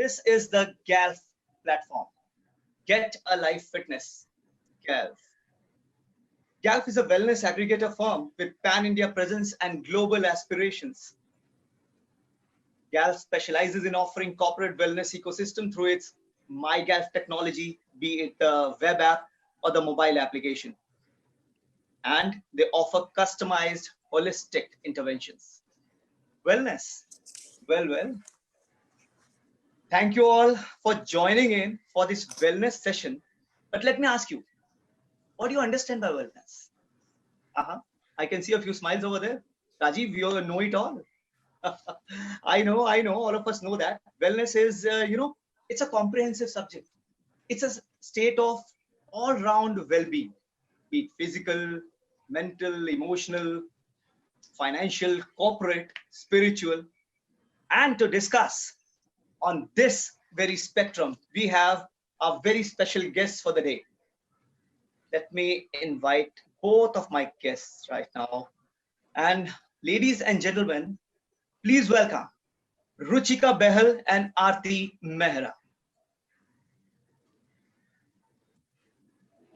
This is the GALF platform. Get a Life Fitness. GALF. GALF is a wellness aggregator firm with pan-India presence and global aspirations. GALF specializes in offering corporate wellness ecosystem through its MyGALF technology, be it the web app or the mobile application. And they offer customized, holistic interventions. Wellness. Well. Thank you all for joining in for this wellness session. But let me ask you, what do you understand by wellness? I can see a few smiles over there. Rajeev, you know it all. I know, all of us know that. Wellness is, it's a comprehensive subject. It's a state of all-round well-being, be it physical, mental, emotional, financial, corporate, spiritual. And to discuss on this very spectrum, we have a very special guest for the day. Let me invite both of my guests right now. And ladies and gentlemen, please welcome Ruchika Behal and Aarti Mehra.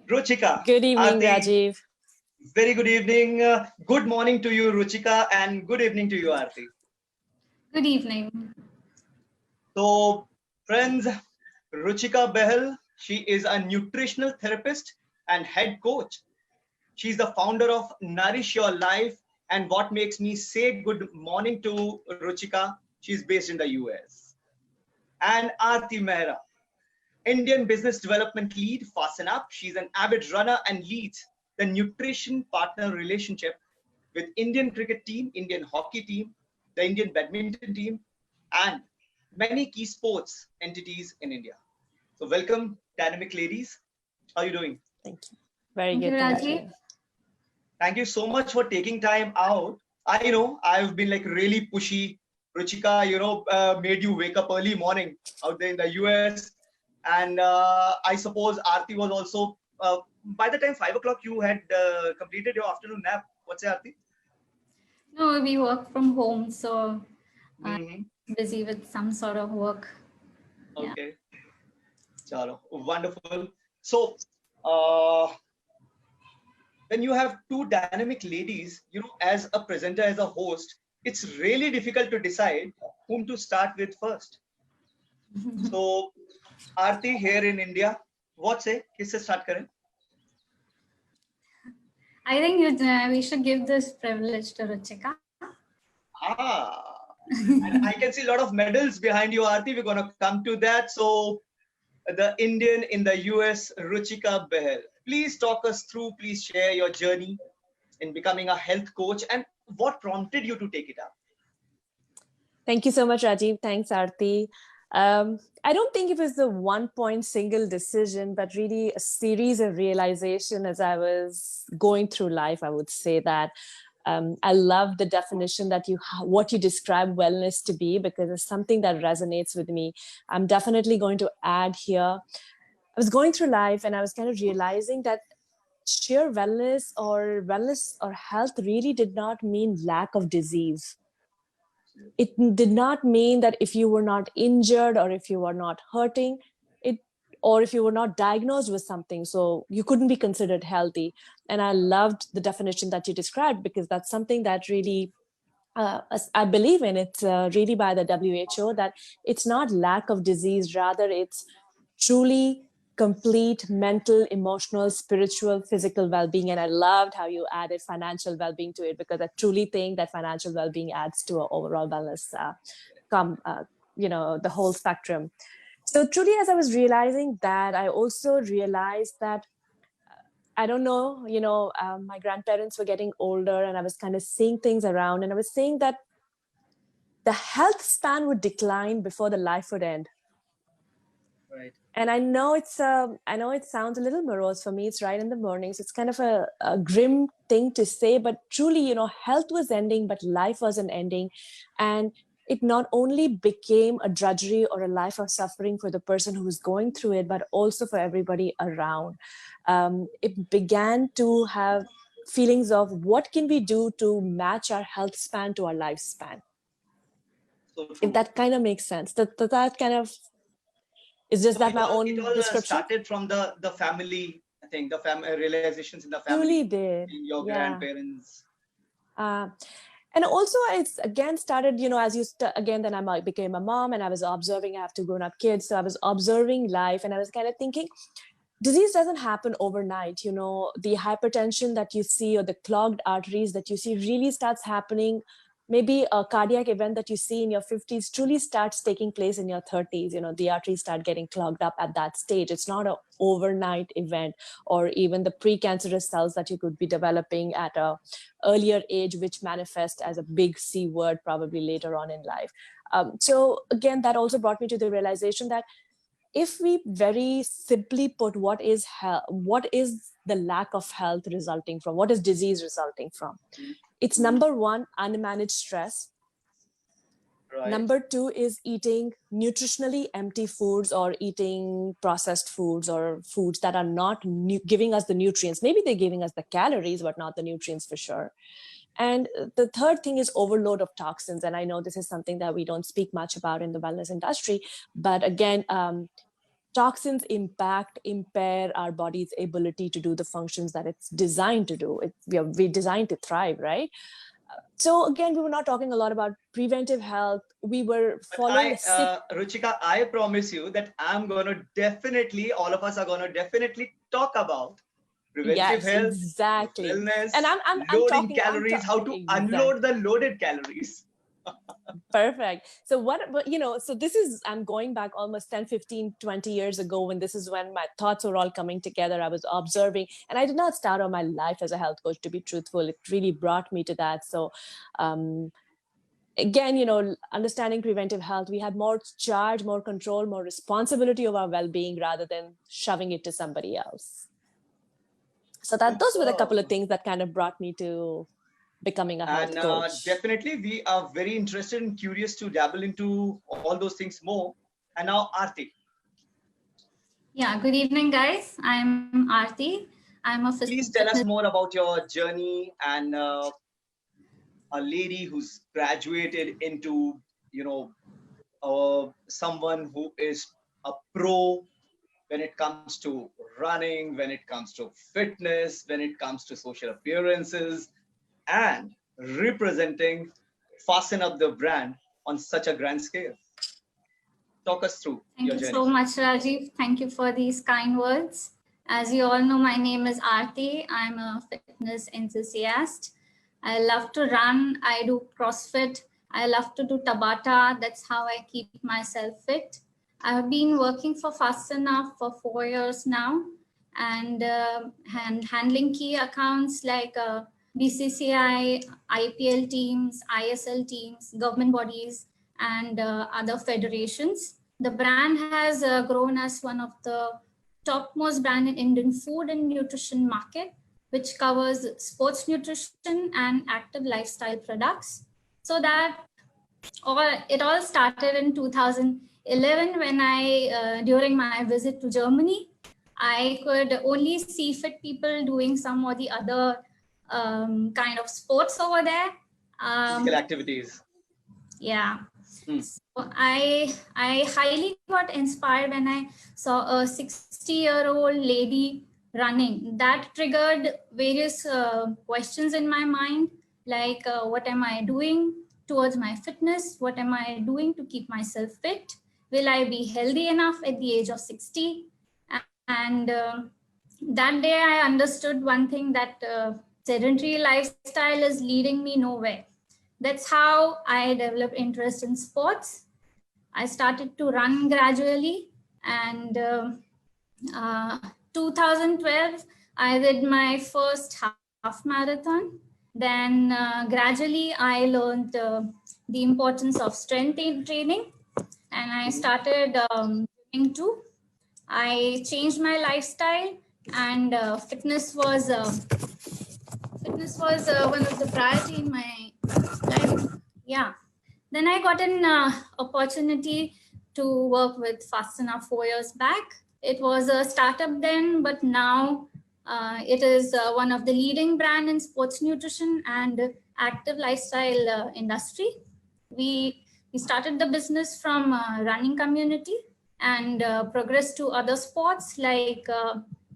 Ruchika. Good evening, Aarti, Rajeev. Very good evening. Good morning to you, Ruchika, and good evening to you, Aarti. Good evening. So, friends, Ruchika Behal, she is a nutritional therapist and head coach. She's the founder of Nourish Your Life. And what makes me say good morning to Ruchika, she's based in the US. And Aarti Mehra, Indian business development lead, Fasten Up. She's an avid runner and leads the nutrition partner relationship with Indian cricket team, Indian hockey team, the Indian badminton team, and many key sports entities in India. So welcome, dynamic ladies. How are you doing? Thank you. Very good. Thank you. Thank you so much for taking time out. I know I've been like really pushy. Ruchika, made you wake up early morning out there in the US. And I suppose Aarti was also, by the time 5 o'clock you had completed your afternoon nap. What's it, Aarti? No, we work from home, so I'm busy with some sort of work. Okay. Chalo, wonderful. So, when you have two dynamic ladies, as a presenter, as a host, it's really difficult to decide whom to start with first. So, Aarti here in India, what say? Kisse start kare? I think we should give this privilege to Ruchika. And I can see a lot of medals behind you, Aarti. We're going to come to that. So, the Indian in the US, Ruchika Behal. Please talk us through, please share your journey in becoming a health coach and what prompted you to take it up. Thank you so much, Rajeev. Thanks, Aarti. I don't think it was the one-point single decision, but really a series of realization as I was going through life. I would say that I love the definition that what you describe wellness to be, because it's something that resonates with me. I'm definitely going to add here. I was going through life and I was kind of realizing that sheer wellness or health really did not mean lack of disease. It did not mean that if you were not injured or if you were not hurting, or if you were not diagnosed with something, so you couldn't be considered healthy. And I loved the definition that you described, because that's something that really I believe in. It's really by the WHO, that it's not lack of disease, rather it's truly complete mental, emotional, spiritual, physical well-being. And I loved how you added financial well-being to it, because I truly think that financial well-being adds to our overall wellness, the whole spectrum. So truly, as I was realizing that, I also realized that, I don't know, my grandparents were getting older and I was kind of seeing things around, and I was saying that the health span would decline before the life would end. Right. And I know it sounds a little morose for me. It's right in the mornings. It's kind of a grim thing to say, but truly, health was ending, but life wasn't ending. And it not only became a drudgery or a life of suffering for the person who was going through it, but also for everybody around. It began to have feelings of what can we do to match our health span to our lifespan. So if that kind of makes sense. That kind of It's just So that my it own all description. started from the family, I think, the realizations in the Truly family, did. in your Yeah. grandparents. And also it's again started, as again, then I became a mom and I was observing, I have two grown-up kids. So I was observing life and I was kind of thinking, disease doesn't happen overnight. The hypertension that you see or the clogged arteries that you see really starts happening. Maybe a cardiac event that you see in your 50s truly starts taking place in your 30s. The arteries start getting clogged up at that stage. It's not an overnight event, or even the precancerous cells that you could be developing at a earlier age, which manifest as a big C word probably later on in life. So again, that also brought me to the realization that if we very simply put, what is the lack of health resulting from? What is disease resulting from? It's number one, unmanaged stress. Right. Number two is eating nutritionally empty foods, or eating processed foods, or foods that are not giving us the nutrients. Maybe they're giving us the calories, but not the nutrients for sure. And the third thing is overload of toxins. And I know this is something that we don't speak much about in the wellness industry, but again, toxins impair our body's ability to do the functions that it's designed to do. We're designed to thrive, right? So again, we were not talking a lot about preventive health. We were following Ruchika, I promise you that all of us are going to definitely talk about preventive health, exactly. wellness, And I'm loading talking calories, how to unload the loaded calories. Perfect. So so this is, I'm going back almost 10, 15, 20 years ago, when this is when my thoughts were all coming together. I was observing, and I did not start on my life as a health coach, to be truthful. It really brought me to that. So again, understanding preventive health, we had more charge, more control, more responsibility of our well-being, rather than shoving it to somebody else. So those were the couple of things that kind of brought me to becoming a health coach. Definitely, we are very interested and curious to dabble into all those things more. And now, Aarti. Yeah, good evening, guys. I'm Aarti. I'm a Please tell us more about your journey, and a lady who's graduated into, someone who is a pro when it comes to running, when it comes to fitness, when it comes to social appearances, and representing Fasten Up the brand on such a grand scale. Talk us through your journey. Thank you so much, Rajeev. Thank you for these kind words. As you all know, my name is Aarti. I'm a fitness enthusiast. I love to run. I do CrossFit. I love to do Tabata. That's how I keep myself fit. I've been working for Fasten Up for 4 years now, and handling key accounts like BCCI, IPL teams, ISL teams, government bodies, and other federations. The brand has grown as one of the topmost brand in Indian food and nutrition market, which covers sports nutrition and active lifestyle products. So that it all started in 2011 when during my visit to Germany, I could only see fit people doing some or the other kind of sports over there. Physical activities. Yeah. So I highly got inspired when I saw a 60-year-old lady running. That triggered various questions in my mind, like what am I doing towards my fitness? What am I doing to keep myself fit? Will I be healthy enough at the age of 60? And that day I understood one thing, that sedentary lifestyle is leading me nowhere. That's how I developed interest in sports. I started to run gradually, and 2012, I did my first half marathon. Then gradually I learned the importance of strength training, and I started doing too. I changed my lifestyle, and fitness was one of the priority in my life. Yeah. Then I got an opportunity to work with Fasten Up 4 years back. It was a startup then, but now it is one of the leading brand in sports nutrition and active lifestyle industry. We started the business from running community. and progress to other sports like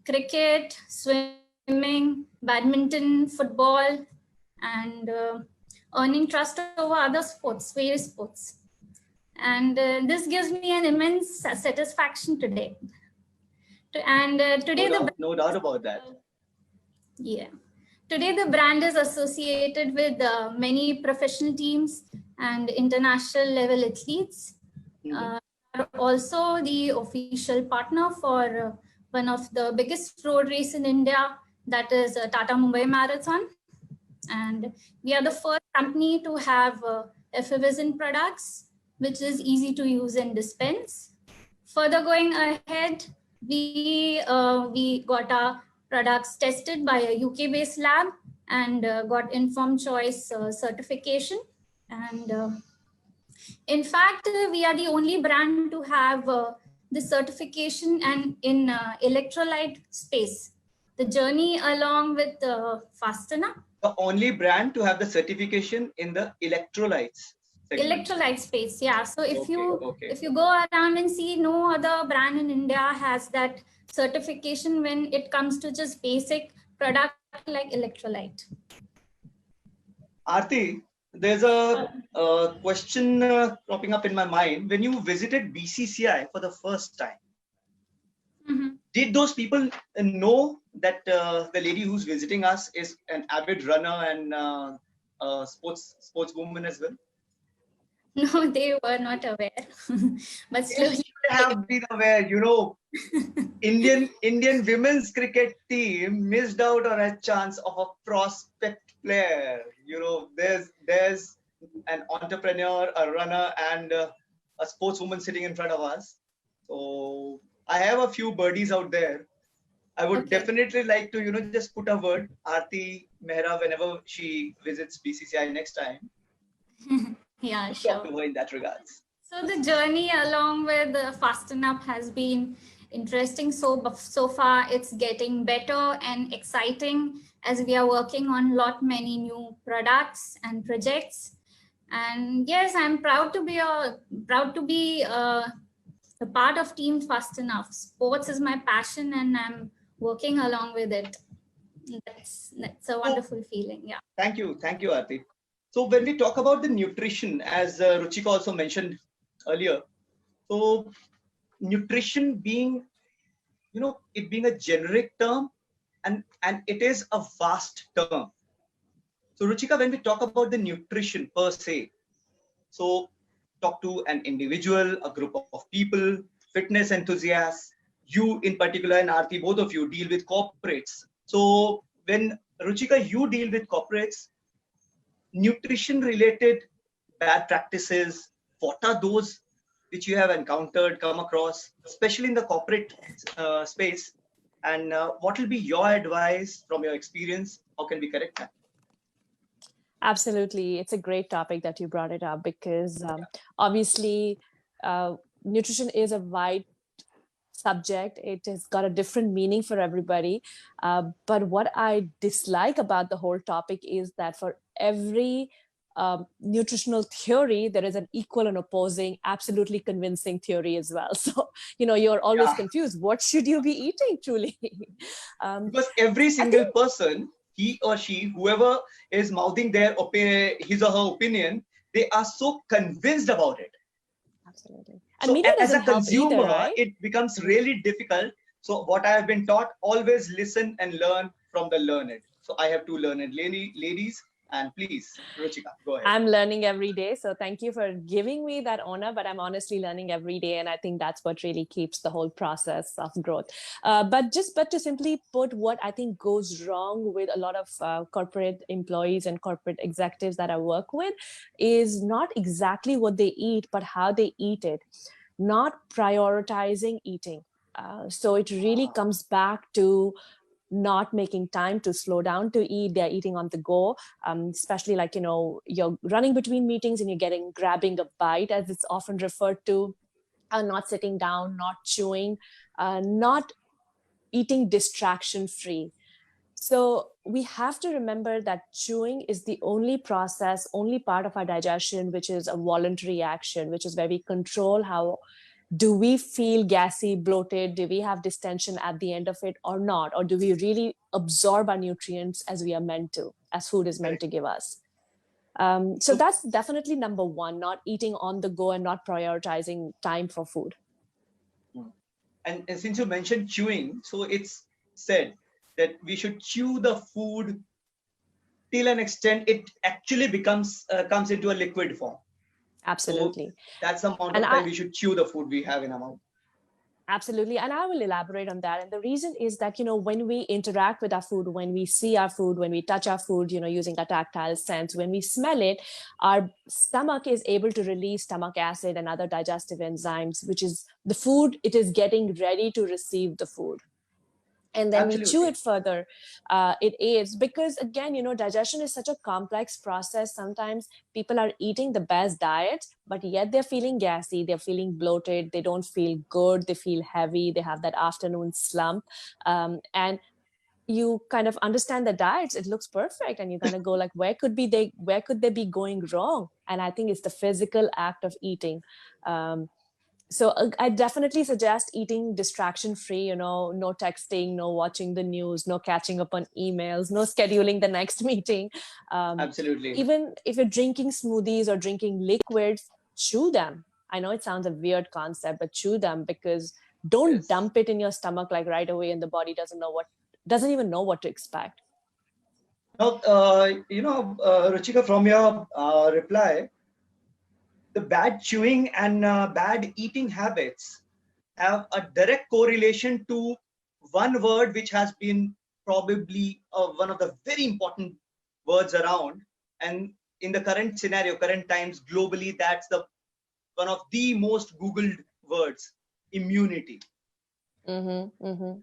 cricket, swimming, badminton, football, and earning trust over other sports, various sports. And this gives me an immense satisfaction today. Today no doubt about that. Yeah. Today, the brand is associated with many professional teams and international level athletes. Are also the official partner for one of the biggest road race in India, that is Tata Mumbai Marathon. And we are the first company to have effervescent products, which is easy to use and dispense. Further going ahead, we got our products tested by a UK-based lab and got informed choice certification. And in fact, we are the only brand to have this certification and in electrolyte space. The journey along with Fastena. The only brand to have the certification in the electrolytes segment. Electrolyte space, yeah. So if you go around and see, no other brand in India has that certification when it comes to just basic product like electrolyte. Aarti, there's a question cropping up in my mind. When you visited BCCI for the first time, did those people know that the lady who's visiting us is an avid runner and sportswoman as well? No, they were not aware. But slowly they should have been aware. You know, Indian women's cricket team missed out on a chance of a prospect player. You know, there's an entrepreneur, a runner, and a sportswoman sitting in front of us. So I have a few birdies out there. I would definitely like to, just put a word, Aarti, Mehra, whenever she visits BCCI next time. Yeah, sure. Talk to her in that regards. So the journey along with Fasten Up has been interesting. So far, it's getting better and exciting as we are working on many new products and projects. And yes, I'm proud to be a part of Team Fast Enough. Sports is my passion, and I'm working along with it. That's a wonderful feeling. Yeah. Thank you, Aarti. So when we talk about the nutrition, as Ruchika also mentioned earlier, so nutrition being, it being a generic term, and it is a vast term. So Ruchika, when we talk about the nutrition per se, so talk to an individual, a group of people, fitness enthusiasts, you in particular, and Aarti, both of you deal with corporates. So when Ruchika, you deal with corporates, nutrition related bad practices, what are those which you have encountered, come across, especially in the corporate space, and what will be your advice from your experience? How can we correct that? Absolutely. It's a great topic that you brought it up, because obviously nutrition is a wide subject. It has got a different meaning for everybody. But what I dislike about the whole topic is that for every nutritional theory, there is an equal and opposing, absolutely convincing theory as well. So, you're always confused. What should you be eating truly? Because every single person, he or she, whoever is mouthing their his or her opinion, they are so convinced about it. Absolutely. And so as a consumer, either, right? It becomes really difficult. So what I have been taught, always listen and learn from the learned. So I have two learned ladies. And please, Ruchika, go ahead. I'm learning every day. So thank you for giving me that honor, but I'm honestly learning every day. And I think that's what really keeps the whole process of growth. But to simply put, what I think goes wrong with a lot of corporate employees and corporate executives that I work with is not exactly what they eat, but how they eat it, not prioritizing eating. So it really comes back to not making time to slow down to eat. They're eating on the go, especially like, you're running between meetings and you're grabbing a bite, as it's often referred to, not sitting down, not chewing, not eating distraction free. So we have to remember that chewing is the only part of our digestion, which is a voluntary action, which is where we control how do we feel gassy, bloated? Do we have distension at the end of it or not? Or do we really absorb our nutrients as we are meant to, as food is meant to give us? So that's definitely number one, not eating on the go and not prioritizing time for food. And since you mentioned chewing, so it's said that we should chew the food till an extent it actually becomes comes into a liquid form. Absolutely. So that's the amount of time we should chew the food we have in our mouth. Absolutely. And I will elaborate on that. And the reason is that, when we interact with our food, when we see our food, when we touch our food, using a tactile sense, when we smell it, our stomach is able to release stomach acid and other digestive enzymes, which is the food, it is getting ready to receive the food. And then we chew it further, it aids, because again, digestion is such a complex process. Sometimes people are eating the best diet, but yet they're feeling gassy, they're feeling bloated, they don't feel good, they feel heavy, they have that afternoon slump. And you kind of understand the diets, it looks perfect, and you kind of go like, where could they be going wrong? And I think it's the physical act of eating. So I definitely suggest eating distraction free, no texting, no watching the news, no catching up on emails, no scheduling the next meeting. Absolutely. Even if you're drinking smoothies or drinking liquids, chew them. I know it sounds a weird concept, but chew them, because don't dump it in your stomach like right away, and the body doesn't even know what to expect. Now, Ruchika, from your reply, the bad chewing and bad eating habits have a direct correlation to one word which has been probably one of the very important words around, and in the current scenario, current times globally, that's one of the most googled words: immunity.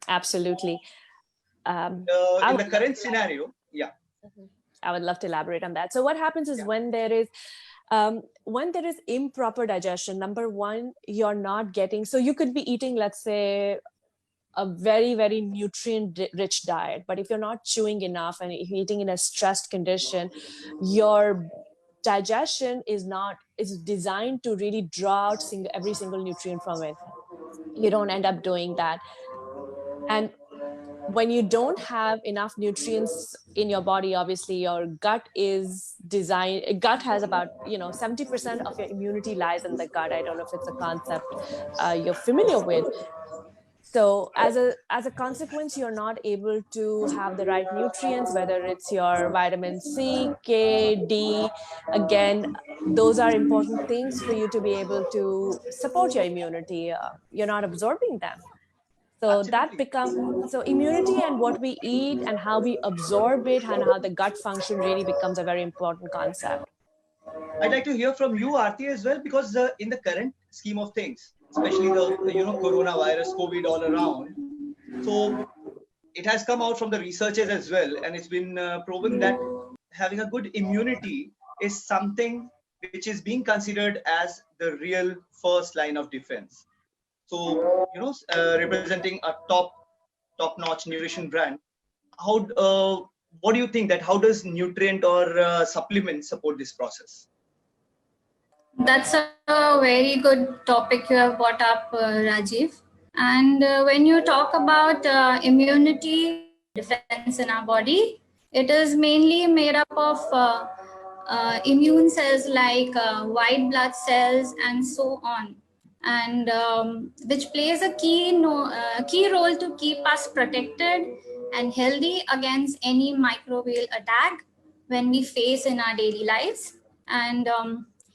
Absolutely. In the current scenario, I would love to elaborate on that. So what happens is when there is improper digestion, number one, you're not getting, so you could be eating, let's say, a very, very nutrient rich diet, but if you're not chewing enough and if you're eating in a stressed condition, your digestion is designed to really draw out every single nutrient from it. You don't end up doing that. And when you don't have enough nutrients in your body, obviously your gut has about 70% of your immunity lies in the gut. I don't know if it's a concept you're familiar with. So as a consequence, you're not able to have the right nutrients, whether it's your vitamin C, K, D. Again, those are important things for you to be able to support your immunity. You're not absorbing them. So so immunity and what we eat and how we absorb it and how the gut function really becomes a very important concept. I'd like to hear from you, Aarti, as well, because in the current scheme of things, especially the coronavirus, COVID all around, so it has come out from the researchers as well, and it's been proven that having a good immunity is something which is being considered as the real first line of defense. So, representing a top-notch nutrition brand, what do you think that how does nutrient or supplement support this process? That's a very good topic you have brought up, Rajeev. And when you talk about immunity, defense in our body, it is mainly made up of immune cells like white blood cells and so on, and which plays a key role to keep us protected and healthy against any microbial attack when we face in our daily lives. And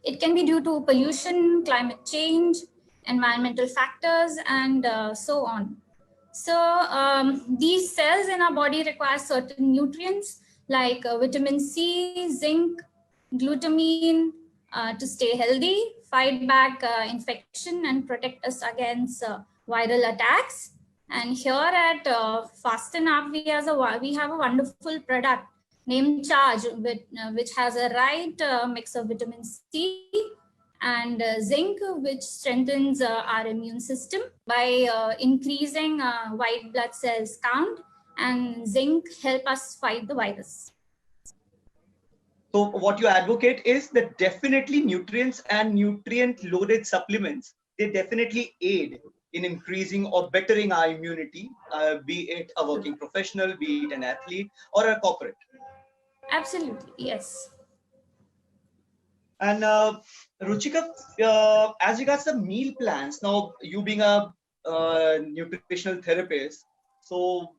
it can be due to pollution, climate change, environmental factors, and so on. So these cells in our body require certain nutrients like vitamin C, zinc, glutamine to stay healthy, fight back infection, and protect us against viral attacks. And here at Fasten Up, we have a wonderful product named Charge, which has a right mix of vitamin C and zinc, which strengthens our immune system by increasing white blood cells count, and zinc help us fight the virus. So what you advocate is that definitely nutrients and nutrient loaded supplements they definitely aid in increasing or bettering our immunity, be it a working professional, be it an athlete or a corporate. Absolutely, yes. And Ruchika, as regards the meal plans, now you being a nutritional therapist, so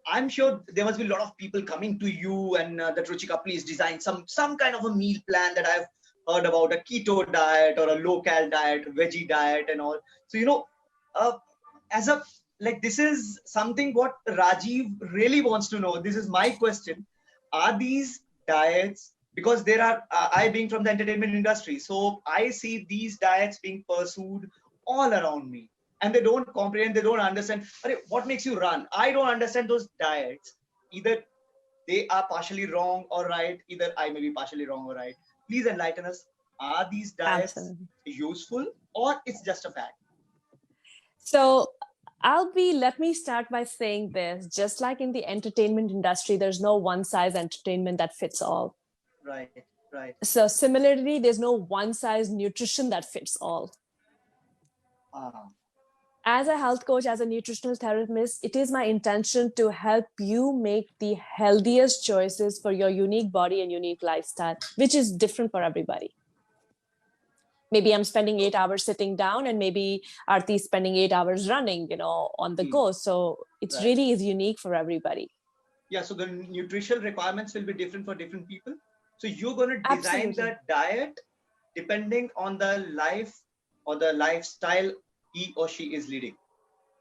I'm sure there must be a lot of people coming to you and that Ruchika, please design some kind of a meal plan that I've heard about, a keto diet or a low cal diet, veggie diet, and all. So uh, as a like this is something what Rajeev really wants to know. This is my question: are these diets, because there are I being from the entertainment industry, so I see these diets being pursued all around me, and they don't comprehend, they don't understand. What makes you run? I don't understand those diets. Either they are partially wrong or right. Either I may be partially wrong or right. Please enlighten us. Are these diets Absolutely. useful or it's just a fad? So let me start by saying this, just like in the entertainment industry, there's no one size entertainment that fits all. Right, right. So similarly, there's no one size nutrition that fits all. Ah, As a health coach, as a nutritional therapist, it is my intention to help you make the healthiest choices for your unique body and unique lifestyle, which is different for everybody. Maybe I'm spending 8 hours sitting down, and maybe Aarti spending 8 hours running, on the go. So it's right. really is unique for everybody. Yeah, so the nutritional requirements will be different for different people. So you're going to design Absolutely. the diet depending on the life or the lifestyle he or she is leading.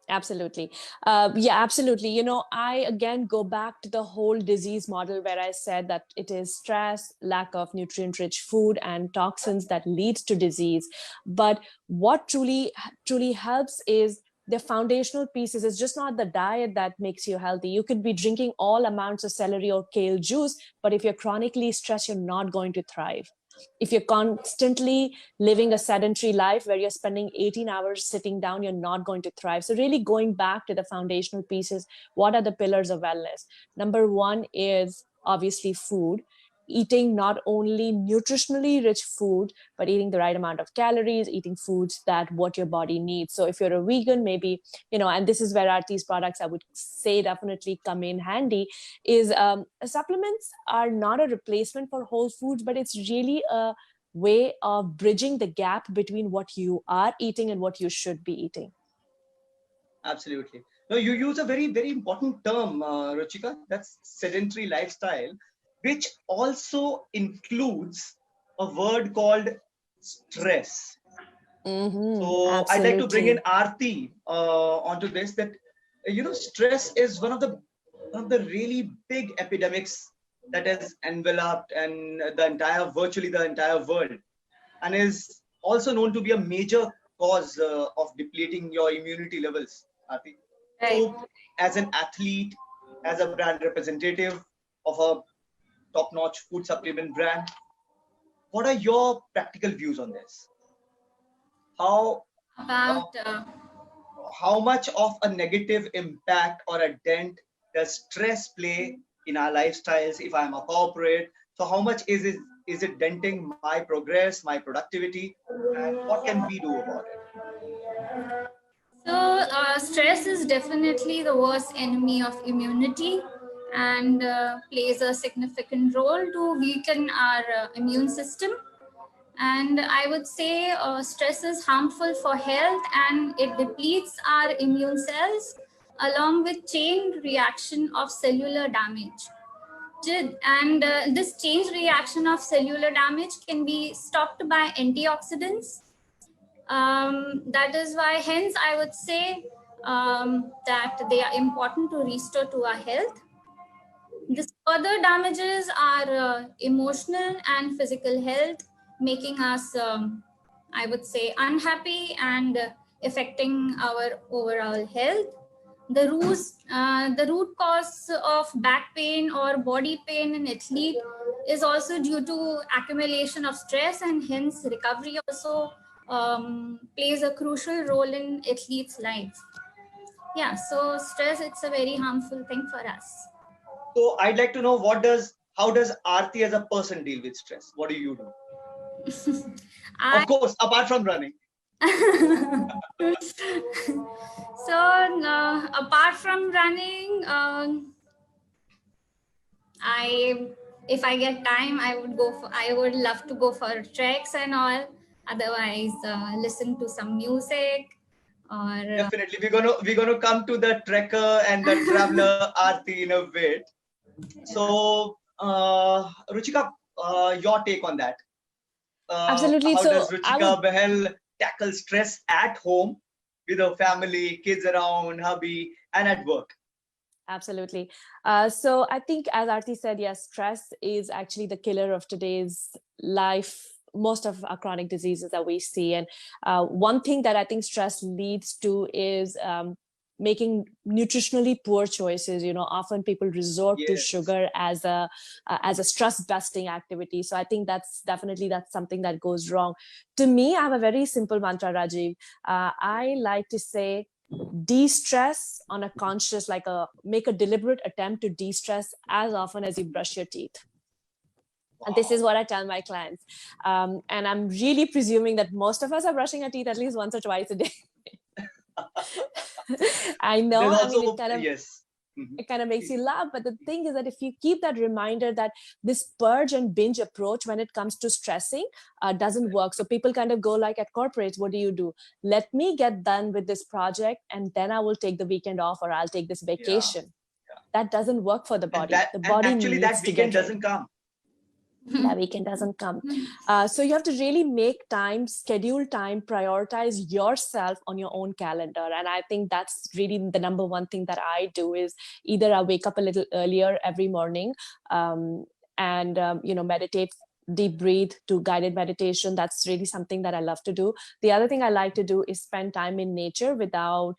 Absolutely. Yeah, absolutely. I again go back to the whole disease model where I said that it is stress, lack of nutrient rich food, and toxins that leads to disease. But what truly helps is the foundational pieces. It's just not the diet that makes you healthy. You could be drinking all amounts of celery or kale juice, but if you're chronically stressed, you're not going to thrive. If you're constantly living a sedentary life where you're spending 18 hours sitting down, you're not going to thrive. So really going back to the foundational pieces, what are the pillars of wellness? Number one is obviously food. Eating not only nutritionally rich food, but eating the right amount of calories, eating foods that what your body needs. So if you're a vegan, maybe, and this is where Aarti's products, I would say, definitely come in handy, is supplements are not a replacement for whole foods, but it's really a way of bridging the gap between what you are eating and what you should be eating. Absolutely. Now, you use a very, very important term, Ruchika, that's sedentary lifestyle, which also includes a word called stress. So I'd like to bring in Absolutely. Aarti onto this. That stress is one of the really big epidemics that has enveloped and virtually the entire world, and is also known to be a major cause of depleting your immunity levels, Aarti. Right. So, as an athlete, as a brand representative of a top-notch food supplement brand, what are your practical views on this? How uh, About how much of a negative impact or a dent does stress play in our lifestyles if I'm a corporate? So how much is it denting my progress, my productivity, and what can we do about it? stress is definitely the worst enemy of immunity and plays a significant role to weaken our immune system. And I would say stress is harmful for health and it depletes our immune cells along with chain reaction of cellular damage. And this chain reaction of cellular damage can be stopped by antioxidants. That is why, hence, I would say that they are important to restore to our health. This further damages our emotional and physical health, making us, I would say, unhappy and affecting our overall health. The root cause of back pain or body pain in athlete is also due to accumulation of stress, and hence recovery also plays a crucial role in athlete's life. Yeah, so stress, it's a very harmful thing for us. So I'd like to know how does Aarti as a person deal with stress? What do you do? I Of course, apart from running. So apart from running, if I get time, I would love to go for treks and all. Otherwise, listen to some music or Definitely, we're gonna come to the trekker and the traveler Aarti in a bit. So, Ruchika, your take on that? Absolutely. How So does I would Ruchika Behal tackle stress at home with her family, kids around, hubby, and at work? Absolutely. So I think, as Aarti said, yes, stress is actually the killer of today's life, most of our chronic diseases that we see. And one thing that I think stress leads to is making nutritionally poor choices. Often people resort to Yes. sugar as a stress busting activity. So I think that's something that goes wrong. To me, I have a very simple mantra, Rajiv. I like to say, de-stress on a conscious, make a deliberate attempt to de-stress as often as you brush your teeth. And this is Wow. what I tell my clients. And I'm really presuming that most of us are brushing our teeth at least once or twice a day. I know, There's I mean, also yes. Mhm. it kind of makes you laugh. But the thing is that if you keep that reminder that this purge and binge approach when it comes to stressing doesn't work. So people kind of go like, at corporates, what do? Let me get done with this project and then I will take the weekend off, or I'll take this Yeah. vacation. That doesn't work for the And body. The body actually that needs to weekend get right. doesn't come. That weekend doesn't come. So you have to really make time, schedule time, prioritize yourself on your own calendar. And I think that's really the number one thing that I do is either I wake up a little earlier every morning and meditate, deep breathe, do guided meditation. That's really something that I love to do. The other thing I like to do is spend time in nature without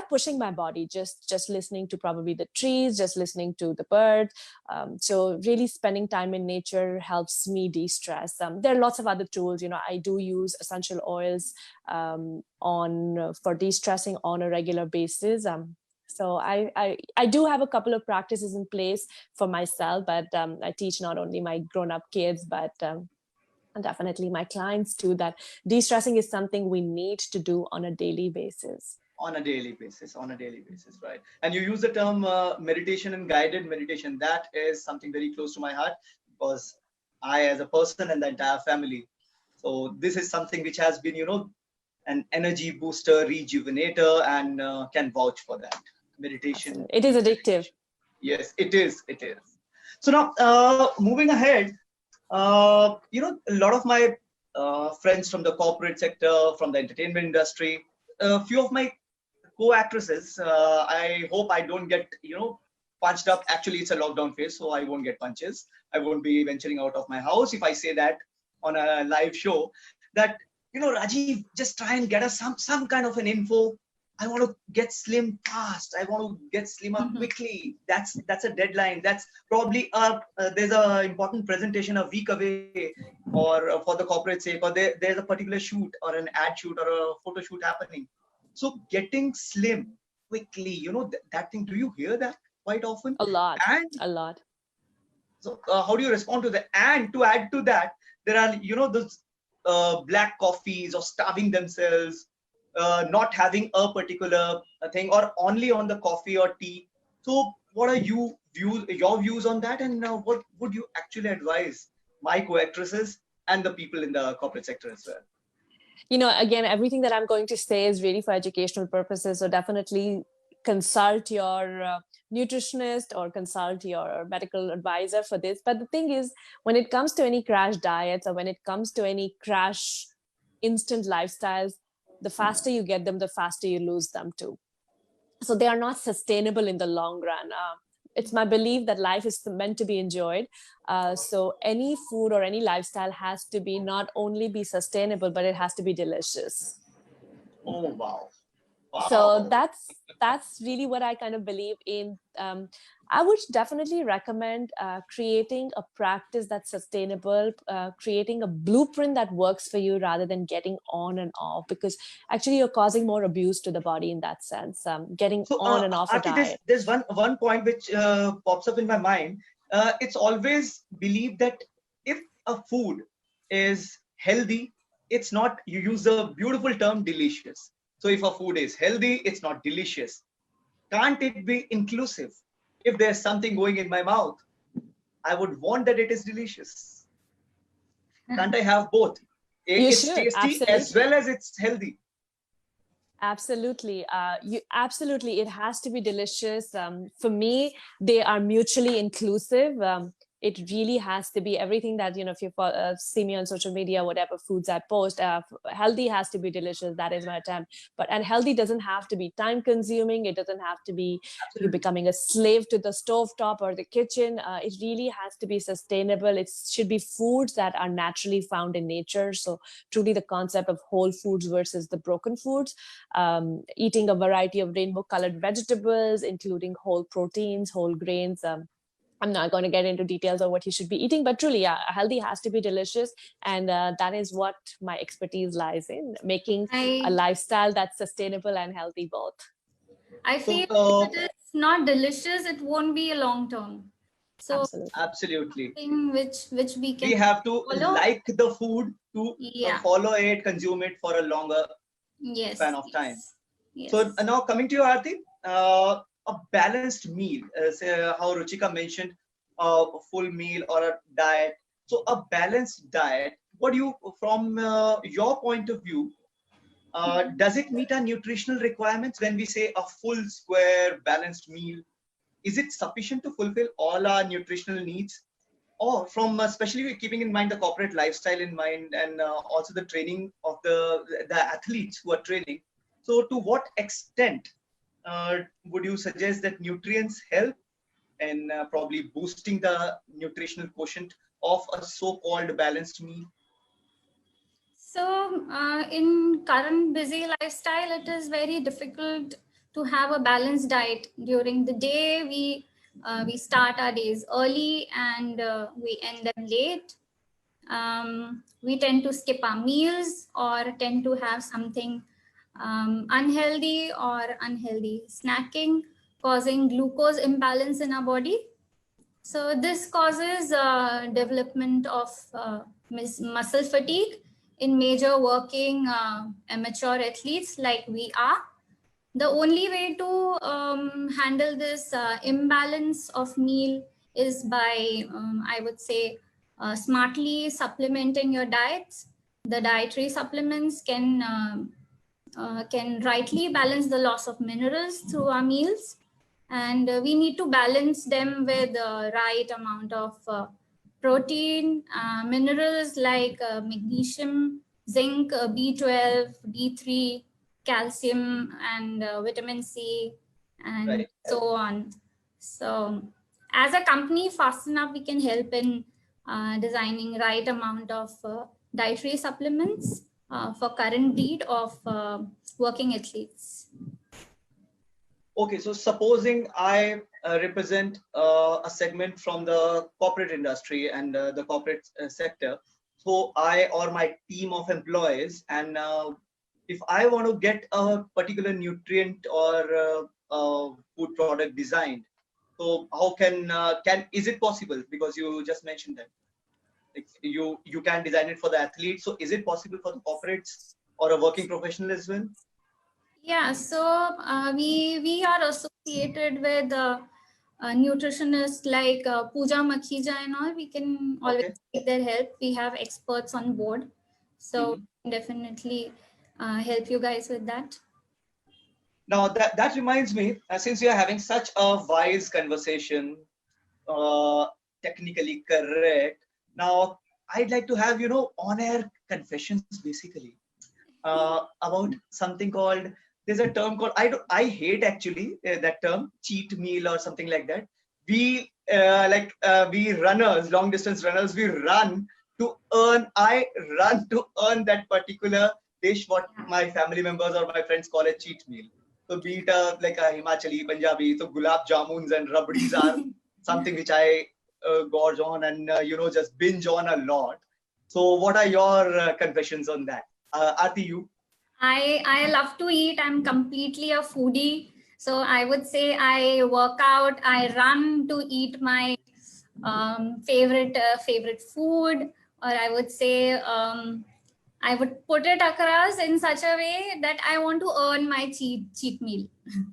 pushing my body, just listening to probably the trees, just listening to the birds. So really spending time in nature helps me de-stress. There are lots of other tools. I do use essential oils for de-stressing on a regular basis. So I do have a couple of practices in place for myself, but I teach not only my grown-up kids, but and definitely my clients too, that de-stressing is something we need to do on a daily basis. On a daily basis, right? And you use the term meditation and guided meditation. That is something very close to my heart because I, as a person and the entire family, so this is something which has been, an energy booster, rejuvenator, and can vouch for that. Meditation. It is addictive. Yes, it is. It is. So now, moving ahead, a lot of my friends from the corporate sector, from the entertainment industry, a few of my co-actresses, I hope I don't get, punched up. Actually, it's a lockdown phase, so I won't get punches. I won't be venturing out of my house if I say that on a live show. That, Rajeev, just try and get us some kind of an info. I want to get slim fast. I want to get slimmer quickly. That's a deadline. That's probably there's a important presentation a week away, or for the corporate sake, or there's a particular shoot or an ad shoot or a photo shoot happening. So getting slim quickly, that thing. Do you hear that quite often? A lot. And a lot. So how do you respond to that? And to add to that, there are those black coffees or starving themselves, not having a particular thing or only on the coffee or tea. So what are your views on that, and what would you actually advise my co-actresses and the people in the corporate sector as well? Again, everything that I'm going to say is really for educational purposes. So definitely consult your nutritionist or consult your medical advisor for this. But the thing is, when it comes to any crash diets or when it comes to any crash instant lifestyles, the faster you get them, the faster you lose them too. So they are not sustainable in the long run. It's my belief that life is meant to be enjoyed. So any food or any lifestyle has to be not only be sustainable, but it has to be delicious. Oh, wow. So that's really what I kind of believe in. I would definitely recommend creating a practice that's sustainable, creating a blueprint that works for you rather than getting on and off, because actually you're causing more abuse to the body in that sense. Getting So, on and off a Aarti, diet. there's one point which pops up in my mind. It's always believed that if a food is healthy, it's not, you use the beautiful term delicious. So if a food is healthy, it's not delicious. Can't it be inclusive? If there's something going in my mouth, I would want that it is delicious. Can't I have both? You It's should, tasty as absolutely. well as it's healthy. Absolutely. Absolutely. It has to be delicious. For me, they are mutually inclusive. It really has to be everything that, if you see me on social media, whatever foods I post, healthy has to be delicious. That is my attempt. And healthy doesn't have to be time consuming. It doesn't have to be you Absolutely. becoming a slave to the stovetop or the kitchen. It really has to be sustainable. It should be foods that are naturally found in nature. So truly the concept of whole foods versus the broken foods. Eating a variety of rainbow colored vegetables, including whole proteins, whole grains. I'm not going to get into details of what you should be eating, but truly, yeah, healthy has to be delicious. And that is what my expertise lies in, making a I lifestyle that's sustainable and healthy both. I So feel if it is not delicious, it won't be a long term. So Absolutely. absolutely. something which we We can have to follow. like the food to Yeah. follow it, consume it for a longer Yes. span of time. Yes. So now coming to you, Aarti, a balanced meal, say how Ruchika mentioned, a full meal or a diet. So a balanced diet, what do you, from your point of view, does it meet our nutritional requirements when we say a full square balanced meal? Is it sufficient to fulfill all our nutritional needs? Or from especially keeping in mind the corporate lifestyle in mind, and also the training of the athletes who are training. So to what extent would you suggest that nutrients help in probably boosting the nutritional quotient of a so-called balanced meal? So, in current busy lifestyle, it is very difficult to have a balanced diet. During the day, we start our days early and we end them late. We tend to skip our meals or tend to have something unhealthy snacking, causing glucose imbalance in our body. So this causes development of muscle fatigue in major working amateur athletes like we are. The only way to handle this imbalance of meal is by, I would say, smartly supplementing your diets. The dietary supplements can rightly balance the loss of minerals through our meals, and we need to balance them with the right amount of protein, minerals like magnesium, zinc, B12, D3, calcium, and vitamin C, and Right. so on. So as a company, Fast Enough, we can help in designing right amount of dietary supplements for current need of working athletes. Okay, so supposing I represent a segment from the corporate industry and the corporate sector, so I or my team of employees, and if I want to get a particular nutrient or food product designed, so how can is it possible? Because you just mentioned that like, you can design it for the athlete. So is it possible for the corporates or a working professional as well? Yeah, so we are associated with nutritionists like Pooja Makhija and all. We can always Okay. take their help. We have experts on board, so Mhm. definitely help you guys with that. Now that reminds me, since we are having such a wise conversation, uh, technically correct. Now I'd like to have on-air confessions basically about something called. There's a term called I hate actually that term cheat meal or something like that. We runners, long distance runners, we run to earn. I run to earn that particular dish what my family members or my friends call a cheat meal. So be it like a Himachali, Punjabi, so gulab jamuns and rabdis are something which I gorge on and just binge on a lot. So what are your confessions on that? Aarti, you? I love to eat. I'm completely a foodie. So I would say I work out, I run to eat my favorite food, or I would say I would put it across in such a way that I want to earn my cheat meal.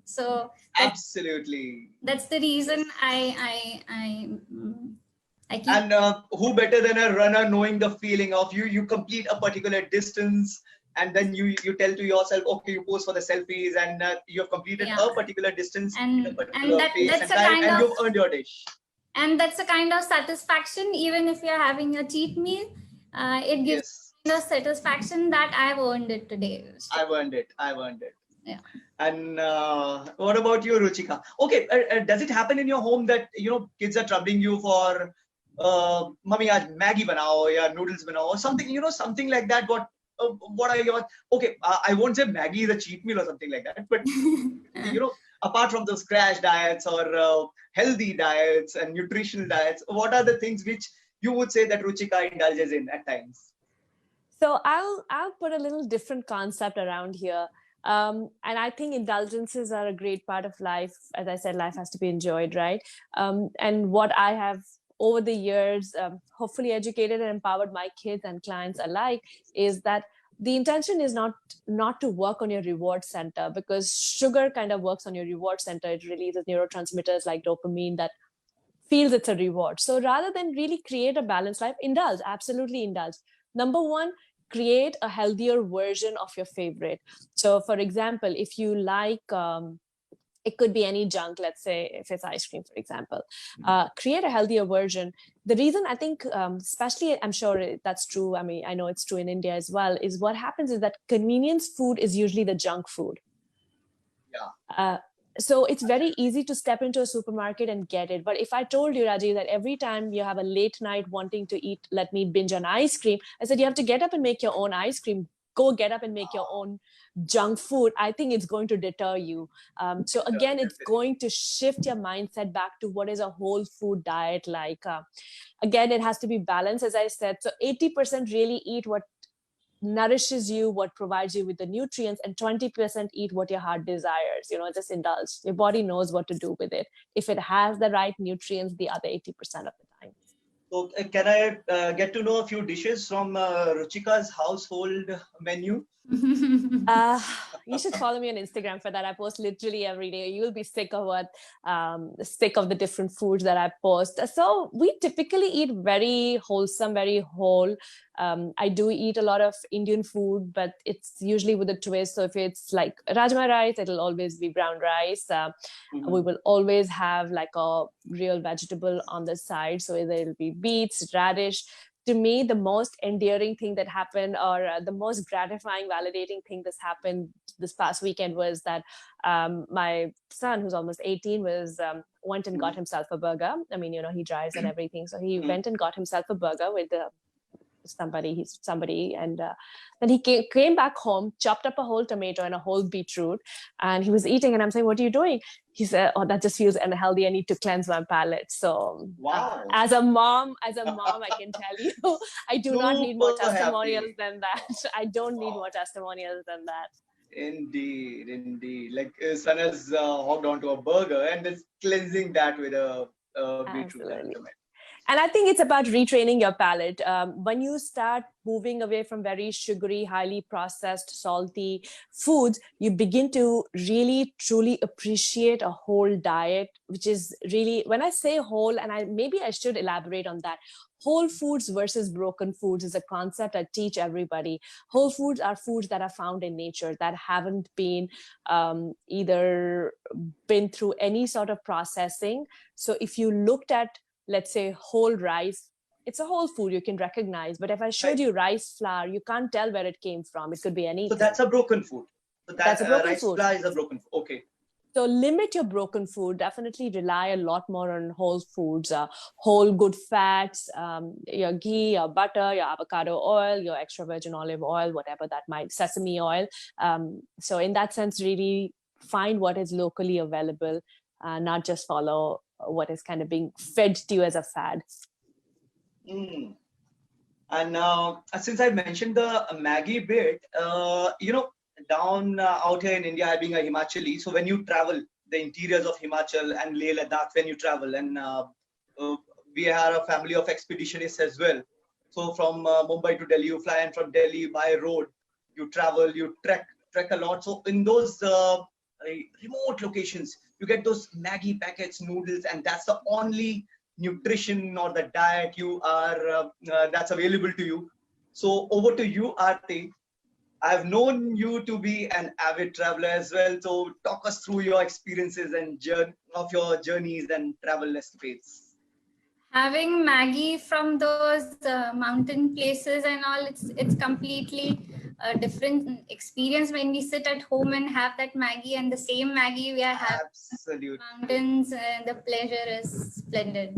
So Absolutely. that's the reason Yes. I keep. And who better than a runner knowing the feeling of you complete a particular distance, and then you tell to yourself, okay, you pose for the selfies, and you have completed a particular distance in a particular pace and time, and you've earned your dish. And that's a kind of satisfaction, even if you're having a cheat meal. It gives the satisfaction that I've earned it today. So, I've earned it. Yeah. And what about you, Ruchika? Okay, does it happen in your home that kids are troubling you for, "Mummy, aaj Maggie banao, ya noodles banao," or something, something like that? What are your? Okay, I won't say Maggie is a cheat meal or something like that, but apart from those crash diets or healthy diets and nutritional diets, what are the things which you would say that Ruchika indulges in at times? So I'll put a little different concept around here. And I think indulgences are a great part of life. As I said, life has to be enjoyed, right? And what I have over the years, hopefully educated and empowered my kids and clients alike, is that the intention is not to work on your reward center, because sugar kind of works on your reward center. It releases neurotransmitters like dopamine that feels it's a reward. So rather than really create a balanced life, indulge, absolutely indulge. Number one, create a healthier version of your favorite. So for example, if you like, it could be any junk, let's say if it's ice cream, for example, create a healthier version. The reason I think, especially, I'm sure that's true, I mean, I know it's true in India as well, is what happens is that convenience food is usually the junk food. Yeah. So it's very easy to step into a supermarket and get it. But if I told you, Rajeev, that every time you have a late night wanting to eat, let me binge on ice cream, I said, you have to get up and make your own ice cream. Go get up and make your own junk food. I think it's going to deter you. So again, it's going to shift your mindset back to what is a whole food diet like. Again, it has to be balanced, as I said. So 80% really eat what nourishes you, what provides you with the nutrients, and 20% eat what your heart desires. Just indulge. Your body knows what to do with it. If it has the right nutrients, the other 80% of the time. So can I get to know a few dishes from Ruchika's household menu? You should follow me on Instagram for that. I post literally every day. You'll be sick of the different foods that I post. So we typically eat very wholesome, very whole. I do eat a lot of Indian food, but it's usually with a twist. So if it's like rajma rice, it'll always be brown rice. We will always have like a real vegetable on the side. So either it'll be beets, radish. To me, the most endearing thing that happened, or the most gratifying, validating thing that's happened this past weekend, was that my son, who's almost 18, went and got himself a burger. I mean, he drives and everything. So he went and got himself a burger with somebody, and then he came back home, chopped up a whole tomato and a whole beetroot, and he was eating, and I'm saying, what are you doing? He said, oh, that just feels unhealthy. I need to cleanse my palate. So as a mom, I can tell you, I do not need more testimonials than that. I don't need more testimonials than that. Indeed. Like son has hopped onto a burger and is cleansing that with a beetroot and tomato. And I think it's about retraining your palate. When you start moving away from very sugary, highly processed, salty foods, you begin to really, truly appreciate a whole diet, which is really, when I say whole, and maybe I should elaborate on that. Whole foods versus broken foods is a concept I teach everybody. Whole foods are foods that are found in nature, that haven't been either been through any sort of processing. So if you looked at, let's say, whole rice, it's a whole food you can recognize. But if I showed you rice flour, you can't tell where it came from. It could be anything. So that's a broken food. So that's a broken rice food. Flour is a broken food. Okay. So limit your broken food. Definitely rely a lot more on whole foods, whole good fats, your ghee, your butter, your avocado oil, your extra virgin olive oil, whatever that might, sesame oil. So in that sense, really find what is locally available, not just follow what is kind of being fed to you as a fad. And now, since I mentioned the Maggie bit, down out here in India, being a Himachali, so when you travel the interiors of Himachal and Leh Ladakh, when you travel, and we are a family of expeditionists as well, So from Mumbai to Delhi, you fly, and from Delhi by road, you travel, you trek a lot. So in those remote locations, you get those Maggie packets, noodles, and that's the only nutrition or the diet you are that's available to you. So over to you, Aarti. I've known you to be an avid traveler as well. So talk us through your experiences and of your journeys and travel escapades. Having Maggie from those mountain places and all, it's completely a different experience when we sit at home and have that Maggie, and the same Maggie we are having Absolutely. mountains. The pleasure is splendid.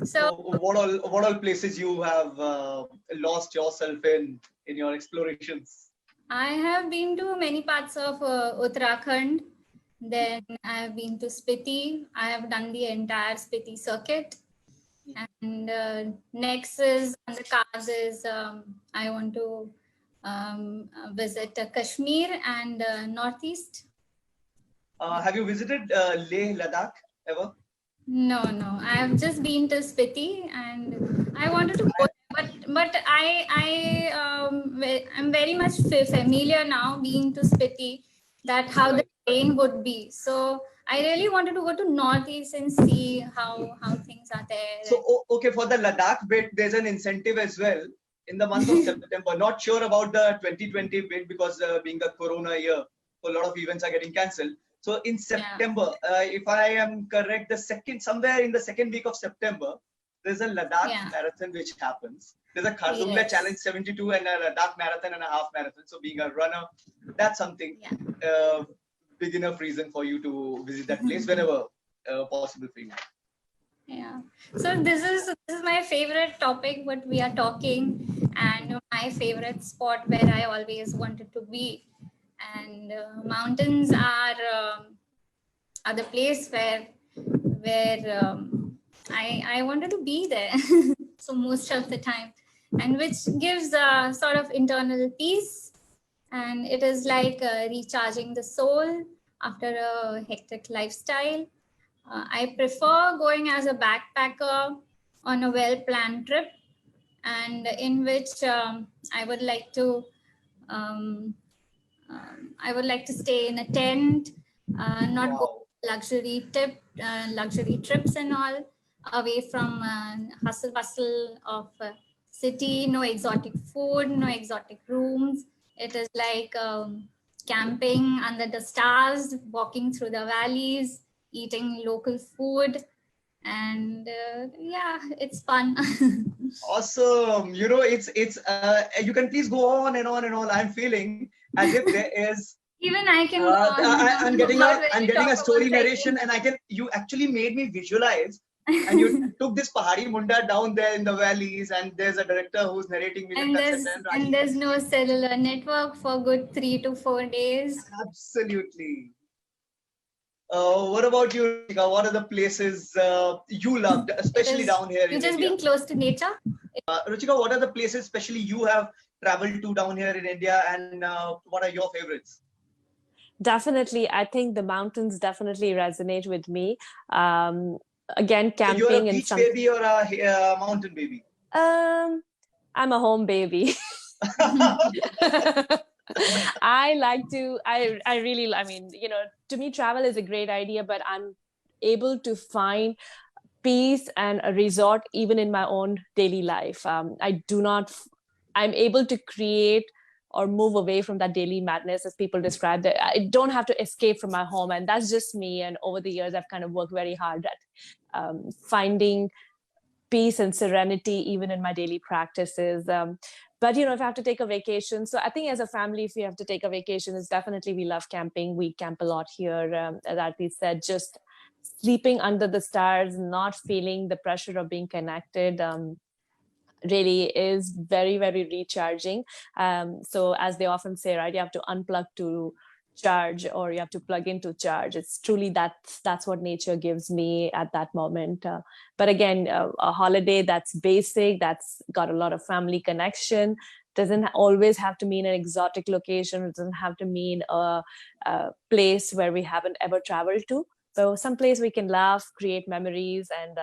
So what all places you have lost yourself in your explorations? I have been to many parts of Uttarakhand. Then I have been to Spiti. I have done the entire Spiti circuit. And next is on the cards is I want to visit Kashmir and Northeast. Have you visited Leh, Ladakh ever? No. I have just been to Spiti, and I wanted to go, but I'm very much familiar now being to Spiti, that how the train would be. So I really wanted to go to Northeast and see how things are there. So okay, for the Ladakh bit, there's an incentive as well in the month of September. Not sure about the 2020 bit because being a Corona year, so a lot of events are getting cancelled. So in September, if I am correct, somewhere in the second week of September, there's a Ladakh marathon which happens. There's a Khardungla Challenge 72 and a Ladakh marathon and a half marathon. So being a runner, that's something big enough reason for you to visit that place whenever possible for you. Yeah. So this is my favorite topic, what we are talking, and my favorite spot where I always wanted to be. And mountains are the place where I wanted to be there. So most of the time, and which gives a sort of internal peace, and it is like recharging the soul after a hectic lifestyle. I prefer going as a backpacker on a well-planned trip, and in which I would like to stay in a tent, not go luxury trips and all, away from hustle bustle of city. No exotic food, no exotic rooms. It is like camping under the stars, walking through the valleys, eating local food, and it's fun. Awesome. You know, it's you can please go on and on and on. I'm feeling as if there is even I can go on. I'm getting a story narration, and you actually made me visualize. And you took this Pahadi Munda down there in the valleys, and there's a director who's narrating me. And there's no cellular network for good 3 to 4 days. Absolutely. What about you, Ruchika? What are the places you loved, especially down here in India? Just being close to nature. Ruchika, what are the places especially you have traveled to down here in India, and what are your favorites? Definitely. I think the mountains definitely resonate with me. Again, camping. So you're a beach baby or a mountain baby? I'm a home baby. I mean, to me, travel is a great idea, but I'm able to find peace and a resort even in my own daily life. I'm able to create or move away from that daily madness, as people describe it. I don't have to escape from my home, and that's just me. And over the years, I've kind of worked very hard at finding peace and serenity even in my daily practices. But if I have to take a vacation, so I think as a family, if we have to take a vacation, it's definitely, we love camping. We camp a lot here. As Aarti said, just sleeping under the stars, not feeling the pressure of being connected, really is very, very recharging. So as they often say, right, you have to unplug to charge, or you have to plug into charge. It's truly that's what nature gives me at that moment. But again, a holiday that's basic, that's got a lot of family connection, doesn't always have to mean an exotic location. It doesn't have to mean a place where we haven't ever traveled to. So some place we can laugh, create memories, and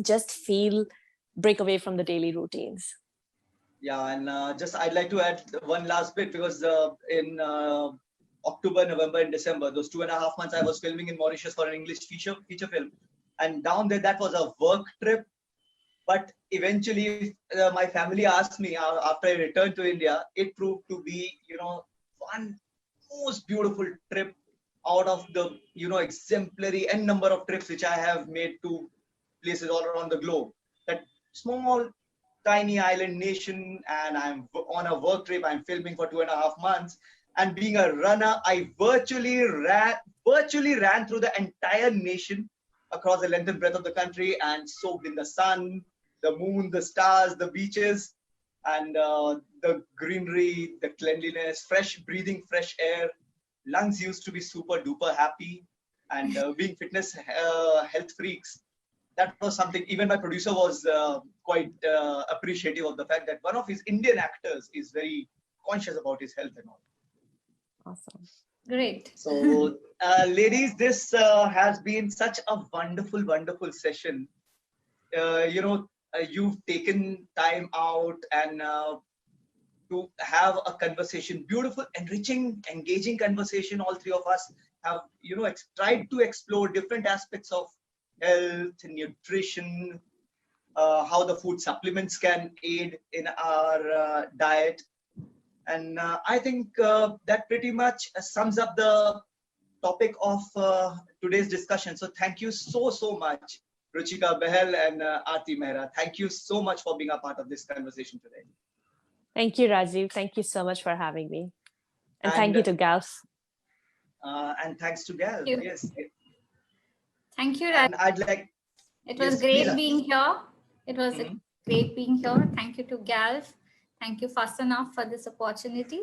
just feel break away from the daily routines. Yeah, and just I'd like to add one last bit, because in October, November, and December, those 2.5 months, I was filming in Mauritius for an English feature film, and down there that was a work trip. But eventually, my family asked me after I returned to India. It proved to be, one most beautiful trip out of the, exemplary n number of trips which I have made to places all around the globe. That small, tiny island nation, and I'm on a work trip. I'm filming for 2.5 months, and being a runner, I virtually ran through the entire nation across the length and breadth of the country, and soaked in the sun, the moon, the stars, the beaches, and the greenery, the cleanliness, breathing fresh air. Lungs used to be super duper happy, and being fitness health freaks. That was something. Even my producer was quite appreciative of the fact that one of his Indian actors is very conscious about his health and all. Awesome. Great. So, ladies, this has been such a wonderful, wonderful session. You've taken time out and to have a conversation, beautiful, enriching, engaging conversation. All three of us have, tried to explore different aspects of health, nutrition, how the food supplements can aid in our diet. And I think that pretty much sums up the topic of today's discussion. So thank you so much, Ruchika, Behal, and Aarti, Mehra. Thank you so much for being a part of this conversation today. Thank you, Rajeev. Thank you so much for having me. And thank you to Galf. And thanks to Gal. Thank you. Yes. Thank you, And Rajeev. I'd like. It was Yes, great please. being here. It was great being here. Thank you to Galf. Thank you, Fast Enough, for this opportunity.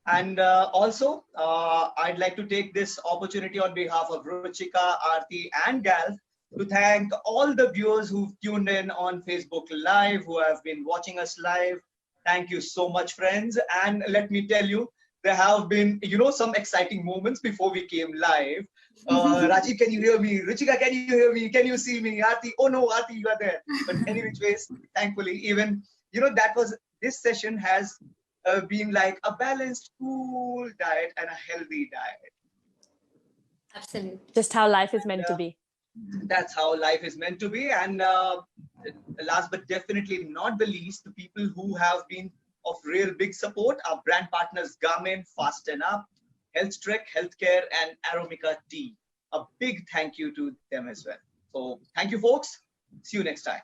And also, I'd like to take this opportunity on behalf of Ruchika, Aarti, and Gal to thank all the viewers who've tuned in on Facebook Live, who have been watching us live. Thank you so much, friends. And let me tell you, there have been, some exciting moments before we came live. Rajeev, can you hear me? Ruchika, can you hear me? Can you see me? Aarti, oh no, Aarti, you are there. But any which ways, thankfully, even, this session has been like a balanced, cool diet and a healthy diet. Absolutely. Just how life is meant to be. That's how life is meant to be. And last but definitely not the least, the people who have been of real big support, our brand partners Garmin, Fast Enough, Health Trek, Healthcare, and Aromica Tea. A big thank you to them as well. So thank you, folks. See you next time.